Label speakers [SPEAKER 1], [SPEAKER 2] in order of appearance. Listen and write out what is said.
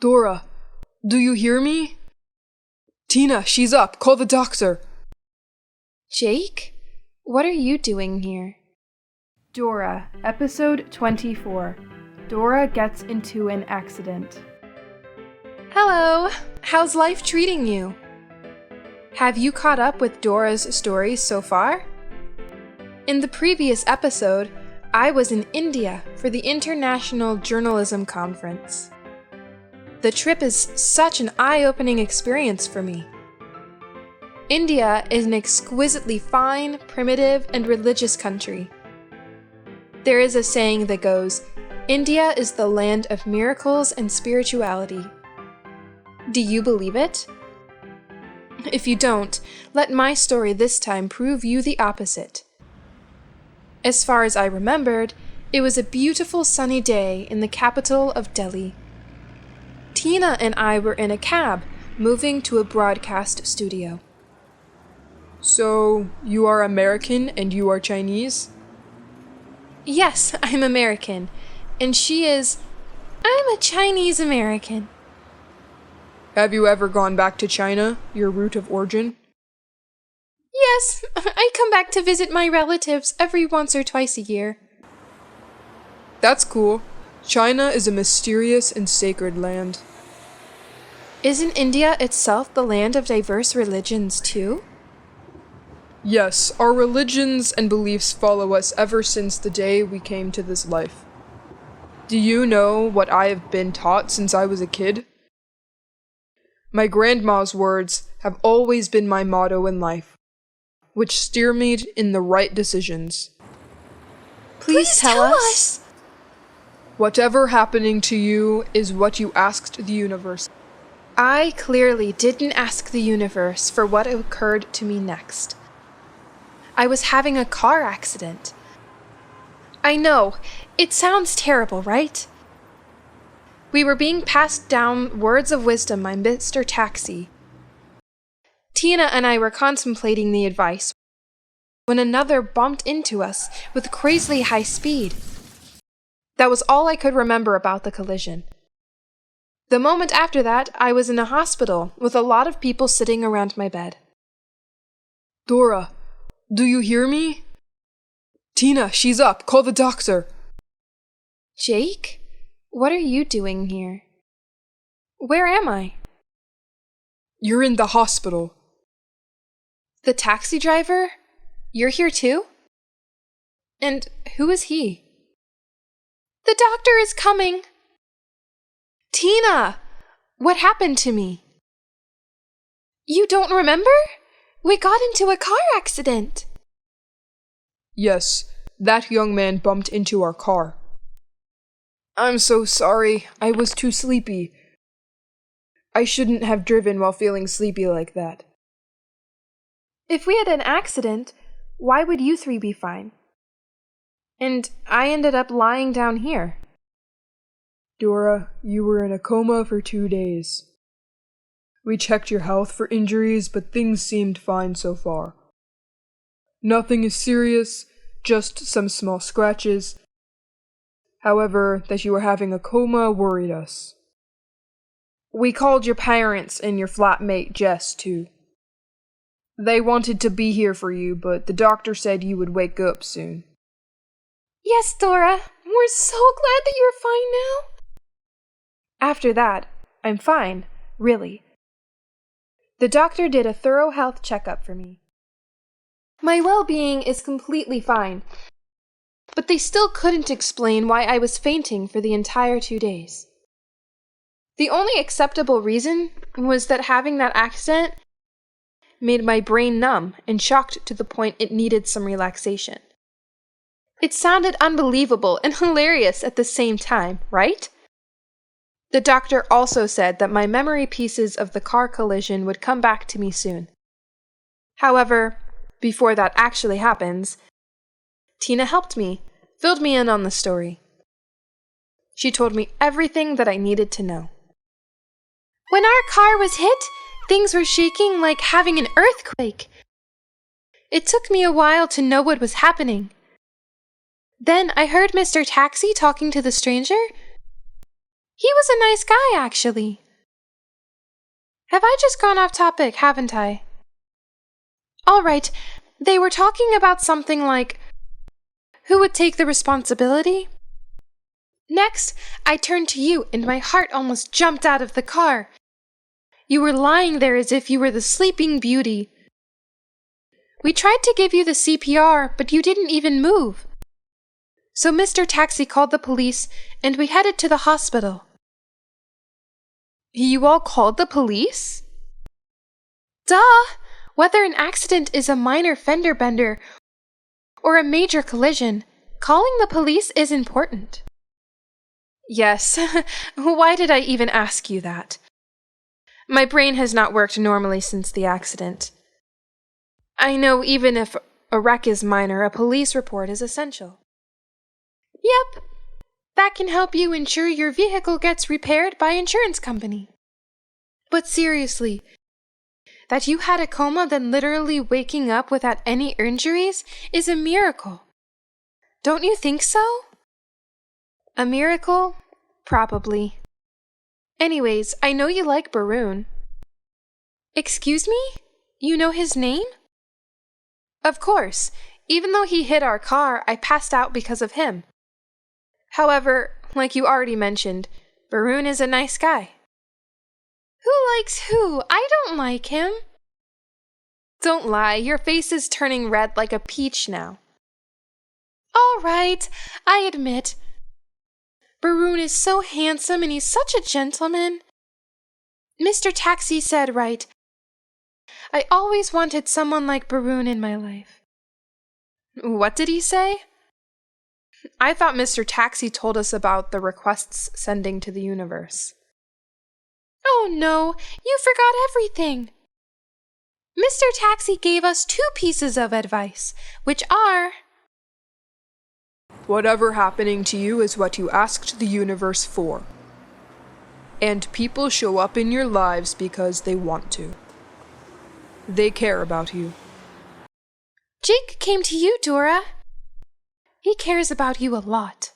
[SPEAKER 1] Dora, do you hear me? Tina, she's up. Call the doctor.
[SPEAKER 2] Jake? What are you doing here?
[SPEAKER 3] Dora, Episode 24. Dora gets into an accident.
[SPEAKER 2] Hello! How's life treating you? Have you caught up with Dora's stories so far? In the previous episode, I was in India for the International Journalism Conference. The trip is such an eye-opening experience for me. India is an exquisitely fine, primitive, and religious country. There is a saying that goes, "India is the land of miracles and spirituality." Do you believe it? If you don't, let my story this time prove you the opposite. As far as I remembered, it was a beautiful sunny day in the capital of Delhi. Tina and I were in a cab, moving to a broadcast studio.
[SPEAKER 1] So, you are American and you are Chinese?
[SPEAKER 2] Yes, I'm American, and I'm a Chinese American.
[SPEAKER 1] Have you ever gone back to China, your root of origin?
[SPEAKER 2] Yes, I come back to visit my relatives every once or twice a year.
[SPEAKER 1] That's cool. China is a mysterious and sacred land.
[SPEAKER 2] Isn't India itself the land of diverse religions too?
[SPEAKER 1] Yes, our religions and beliefs follow us ever since the day we came to this life. Do you know what I have been taught since I was a kid? My grandma's words have always been my motto in life, which steer me in the right decisions.
[SPEAKER 2] Please tell us!
[SPEAKER 1] Whatever happening to you is what you asked the universe.
[SPEAKER 2] I clearly didn't ask the universe for what occurred to me next. I was having a car accident. I know, it sounds terrible, right? We were being passed down words of wisdom by Mr. Taxi. Tina and I were contemplating the advice when another bumped into us with crazily high speed. That was all I could remember about the collision. The moment after that, I was in a hospital with a lot of people sitting around my bed.
[SPEAKER 1] Dora, do you hear me? Tina, she's up. Call the doctor.
[SPEAKER 2] Jake? What are you doing here? Where am I?
[SPEAKER 1] You're in the hospital.
[SPEAKER 2] The taxi driver? You're here too? And who is he? The doctor is coming! Tina! What happened to me? You don't remember? We got into a car accident.
[SPEAKER 1] Yes, that young man bumped into our car. I'm so sorry. I was too sleepy. I shouldn't have driven while feeling sleepy like that.
[SPEAKER 2] If we had an accident, why would you three be fine? And I ended up lying down here.
[SPEAKER 1] Dora, you were in a coma for 2 days. We checked your health for injuries, but things seemed fine so far. Nothing is serious, just some small scratches. However, that you were having a coma worried us. We called your parents and your flatmate Jess, too. They wanted to be here for you, but the doctor said you would wake up soon.
[SPEAKER 2] Yes, Dora, we're so glad that you're fine now. After that, I'm fine, really. The doctor did a thorough health checkup for me. My well-being is completely fine, but they still couldn't explain why I was fainting for the entire 2 days. The only acceptable reason was that having that accident made my brain numb and shocked to the point it needed some relaxation. It sounded unbelievable and hilarious at the same time, right? The doctor also said that my memory pieces of the car collision would come back to me soon. However, before that actually happens, Tina helped me, filled me in on the story. She told me everything that I needed to know. When our car was hit, things were shaking like having an earthquake. It took me a while to know what was happening. Then I heard Mr. Taxi talking to the stranger. He was a nice guy, actually. Have I just gone off topic, haven't I? All right, they were talking about something like, who would take the responsibility? Next, I turned to you and my heart almost jumped out of the car. You were lying there as if you were the Sleeping Beauty. We tried to give you the CPR, but you didn't even move. So Mr. Taxi called the police and we headed to the hospital. You all called the police? Duh! Whether an accident is a minor fender bender or a major collision, calling the police is important. Yes, why did I even ask you that? My brain has not worked normally since the accident. I know even if a wreck is minor, a police report is essential. Yep, that can help you ensure your vehicle gets repaired by insurance company. But seriously, that you had a coma then literally waking up without any injuries is a miracle. Don't you think so? A miracle? Probably. Anyways, I know you like Baroon. Excuse me? You know his name? Of course. Even though he hit our car, I passed out because of him. However, like you already mentioned, Baroon is a nice guy. Who likes who? I don't like him. Don't lie, your face is turning red like a peach now. All right, I admit. Baroon is so handsome and he's such a gentleman. Mr. Taxi said right. I always wanted someone like Baroon in my life. What did he say? I thought Mr. Taxi told us about the requests sending to the universe. Oh no, you forgot everything. Mr. Taxi gave us 2 pieces of advice, which are...
[SPEAKER 1] Whatever happening to you is what you asked the universe for. And people show up in your lives because they want to. They care about you.
[SPEAKER 2] Jake came to you, Dora. He cares about you a lot.